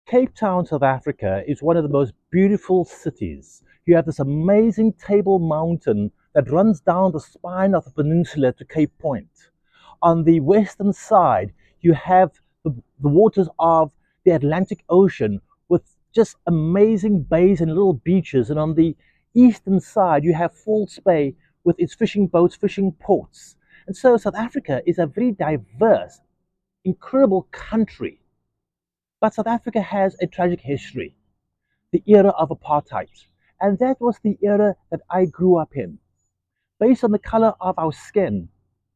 Cape Town, South Africa is one of the most beautiful cities. You have this amazing Table Mountain that runs down the spine of the peninsula to Cape Point. On the western side, you have the waters of the Atlantic Ocean with just amazing bays and little beaches. And on the eastern side, you have False Bay with its fishing boats, fishing ports. And so South Africa is a very diverse, incredible country. But South Africa has a tragic history, the era of apartheid. And that was the era that I grew up in. Based on the color of our skin,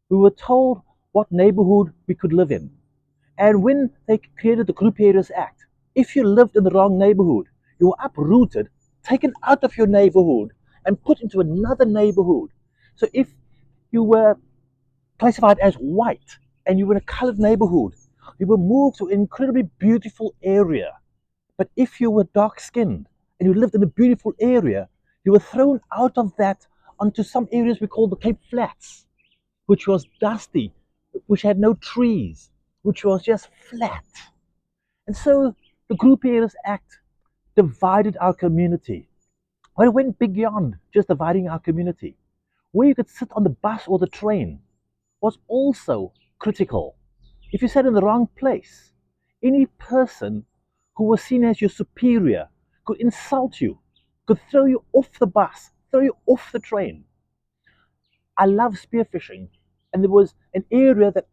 we were told what neighborhood we could live in. And when they created the Group Areas Act, if you lived in the wrong neighborhood, you were uprooted, taken out of your neighborhood, and put into another neighborhood. So if you were classified as white and you were in a colored neighborhood, you were moved to an incredibly beautiful area. But if you were dark skinned and you lived in a beautiful area, you were thrown out of that onto some areas we call the Cape Flats, which was dusty, which had no trees, which was just flat. And so the Group Areas Act divided our community. But it went beyond just dividing our community. Where you could sit on the bus or the train was also critical. If you sat in the wrong place, any person who was seen as your superior could insult you, could throw you off the bus, throw you off the train. I love spearfishing, and there was an area that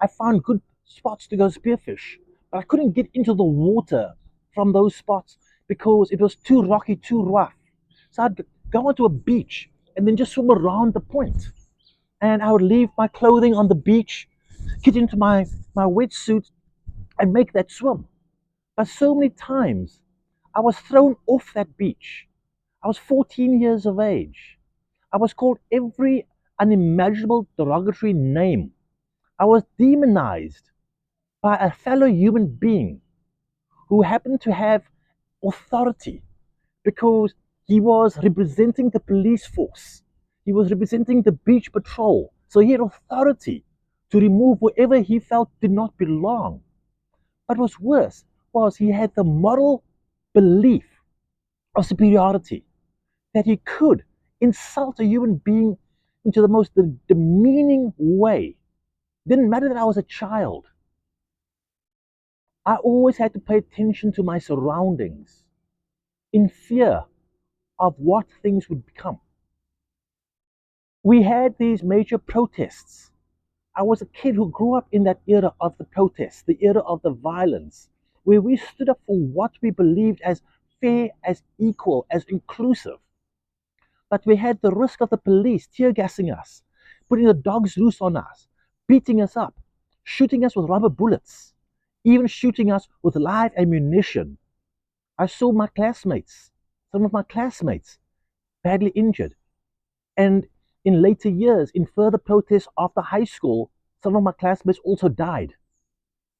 I found good spots to go spearfish, but I couldn't get into the water from those spots because it was too rocky, too rough. So I'd go onto a beach and then just swim around the point. And I would leave my clothing on the beach, get into my wetsuit, and make that swim. But so many times I was thrown off that beach. I was 14 years of age. I was called every unimaginable derogatory name. I was demonized by a fellow human being who happened to have authority because he was representing the police force. He was representing the beach patrol. So he had authority to remove whoever he felt did not belong. But what's worse was he had the moral belief of superiority that he could insult a human being into the most demeaning way. Didn't matter that I was a child. I always had to pay attention to my surroundings in fear of what things would become. We had these major protests. I was a kid who grew up in that era of the protests, the era of the violence, where we stood up for what we believed as fair, as equal, as inclusive. But we had the risk of the police tear gassing us, putting the dogs loose on us, beating us up, shooting us with rubber bullets, even shooting us with live ammunition. I saw my classmates, some of my classmates, badly injured. And in later years, in further protests after high school, some of my classmates also died.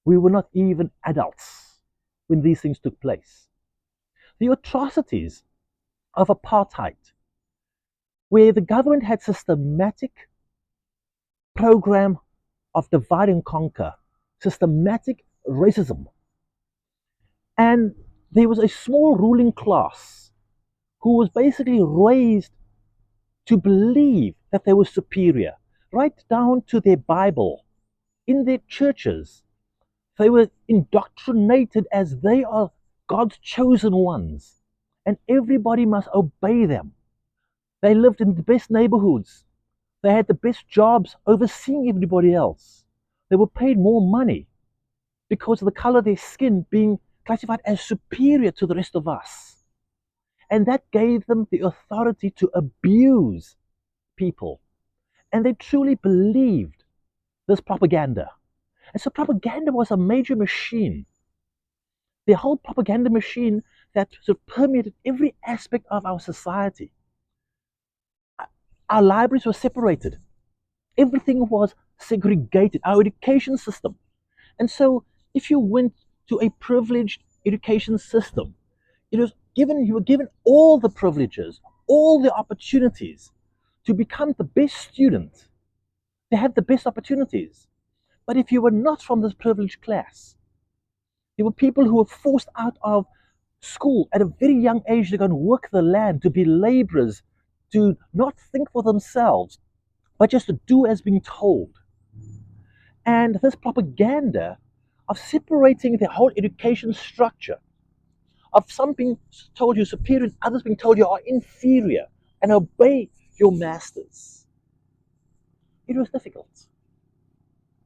We were not even adults when these things took place. The atrocities of apartheid, where the government had systematic program of divide and conquer, systematic racism. And there was a small ruling class who was basically raised to believe that they were superior, right down to their Bible. In their churches, they were indoctrinated as they are God's chosen ones, and everybody must obey them. They lived in the best neighborhoods. They had the best jobs, overseeing everybody else. They were paid more money because of the color of their skin being classified as superior to the rest of us. And that gave them the authority to abuse people. And they truly believed this propaganda. And so propaganda was a major machine. The whole propaganda machine that sort of permeated every aspect of our society. Our libraries were separated. Everything was segregated, our education system. And so if you went to a privileged education system, you were given all the privileges, all the opportunities to become the best student, to have the best opportunities. But if you were not from this privileged class, There were people who were forced out of school at a very young age to go and work the land, to be laborers, to not think for themselves, but just to do as being told. And this propaganda of separating the whole education structure, of some being told you're superior and others being told you are inferior and obey your masters. It was difficult.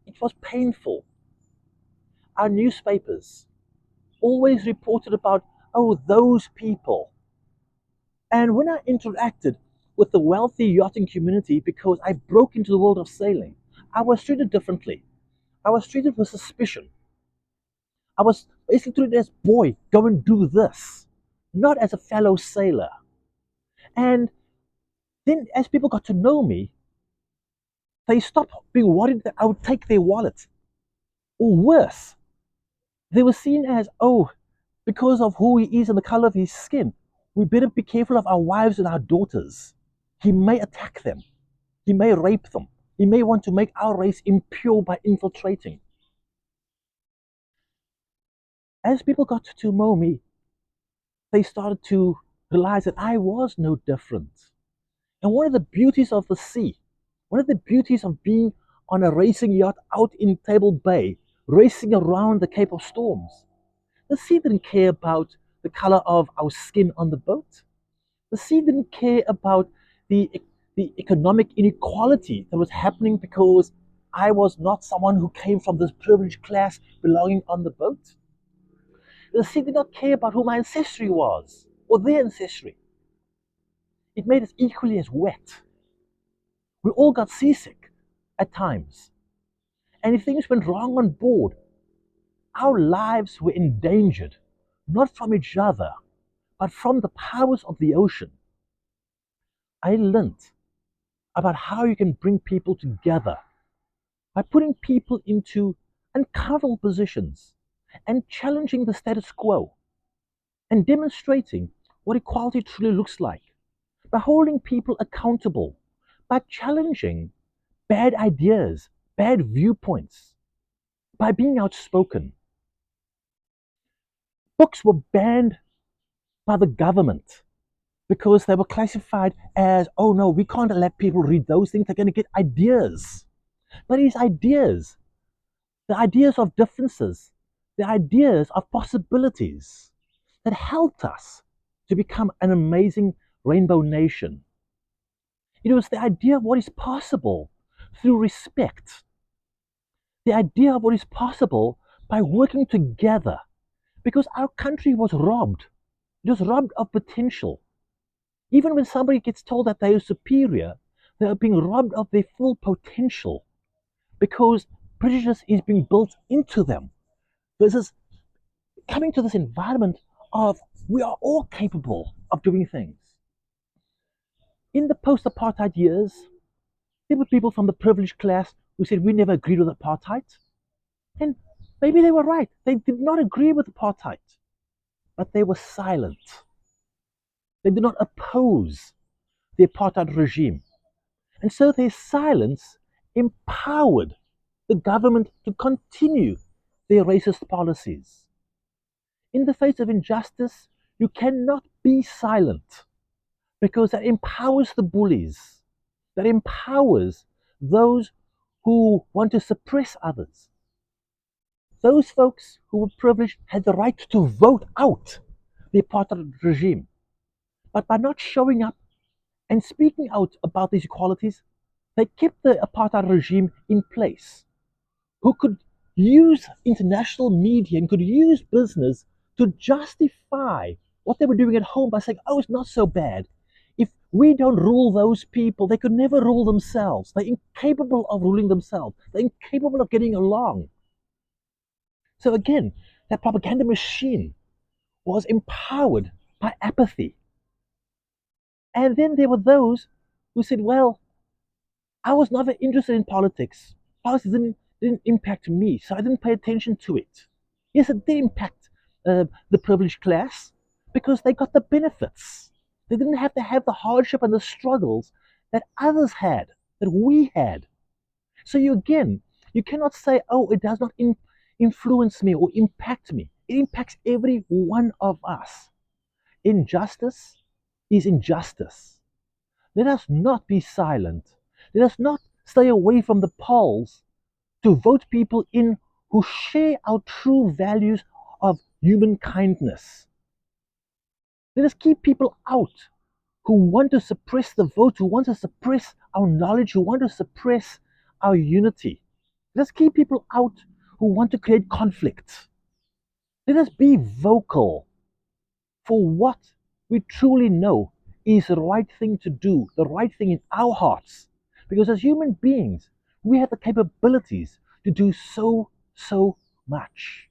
It was painful. Our newspapers always reported about, oh, those people. And when I interacted with the wealthy yachting community, because I broke into the world of sailing, I was treated differently. I was treated with suspicion. I was basically treated as, boy, go and do this, not as a fellow sailor. And then as people got to know me, they stopped being worried that I would take their wallet. Or worse, they were seen as, oh, because of who he is and the color of his skin, we better be careful of our wives and our daughters. He may attack them. He may rape them. He may want to make our race impure by infiltrating. As people got to know me, they started to realize that I was no different. And one of the beauties of the sea, one of the beauties of being on a racing yacht out in Table Bay, racing around the Cape of Storms, the sea didn't care about the color of our skin on the boat. The sea didn't care about the, the economic inequality that was happening because I was not someone who came from this privileged class belonging on the boat. The sea did not care about who my ancestry was or their ancestry. It made us equally as wet. We all got seasick at times. And if things went wrong on board, our lives were endangered, not from each other, but from the powers of the ocean. I learned about how you can bring people together by putting people into uncomfortable positions and challenging the status quo and demonstrating what equality truly looks like by holding people accountable, by challenging bad ideas, bad viewpoints, by being outspoken. Books were banned by the government because they were classified as, oh no, we can't let people read those things, they're going to get ideas. But these ideas, the ideas of differences, the ideas of possibilities that helped us to become an amazing rainbow nation. It was the idea of what is possible through respect, the idea of what is possible by working together, because our country was robbed. It was robbed of potential. Even when somebody gets told that they are superior, they are being robbed of their full potential because prejudice is being built into them. Versus coming to this environment of we are all capable of doing things. In the post-apartheid years, there were people from the privileged class who said we never agreed with apartheid. And maybe they were right. They did not agree with apartheid, but they were silent. They did not oppose the apartheid regime. And so their silence empowered the government to continue their racist policies. In the face of injustice, you cannot be silent because that empowers the bullies, that empowers those who want to suppress others. Those folks who were privileged had the right to vote out the apartheid regime. But by not showing up and speaking out about these equalities, they kept the apartheid regime in place, who could use international media and could use business to justify what they were doing at home by saying, oh, it's not so bad. If we don't rule those people, they could never rule themselves. They're incapable of ruling themselves. They're incapable of getting along. So again, that propaganda machine was empowered by apathy. And then there were those who said, well, I was never interested in politics. Politics didn't impact me, so I didn't pay attention to it. Yes, it did impact the privileged class because they got the benefits. They didn't have to have the hardship and the struggles that others had, that we had. So you cannot say, oh, it does not influence me or impact me. It impacts every one of us. Injustice is injustice. Let us not be silent. Let us not stay away from the polls to vote people in who share our true values of human kindness. Let us keep people out who want to suppress the vote, who want to suppress our knowledge, who want to suppress our unity. Let us keep people out who want to create conflict. Let us be vocal for what we truly know is the right thing to do, the right thing in our hearts. Because as human beings, we have the capabilities to do so much.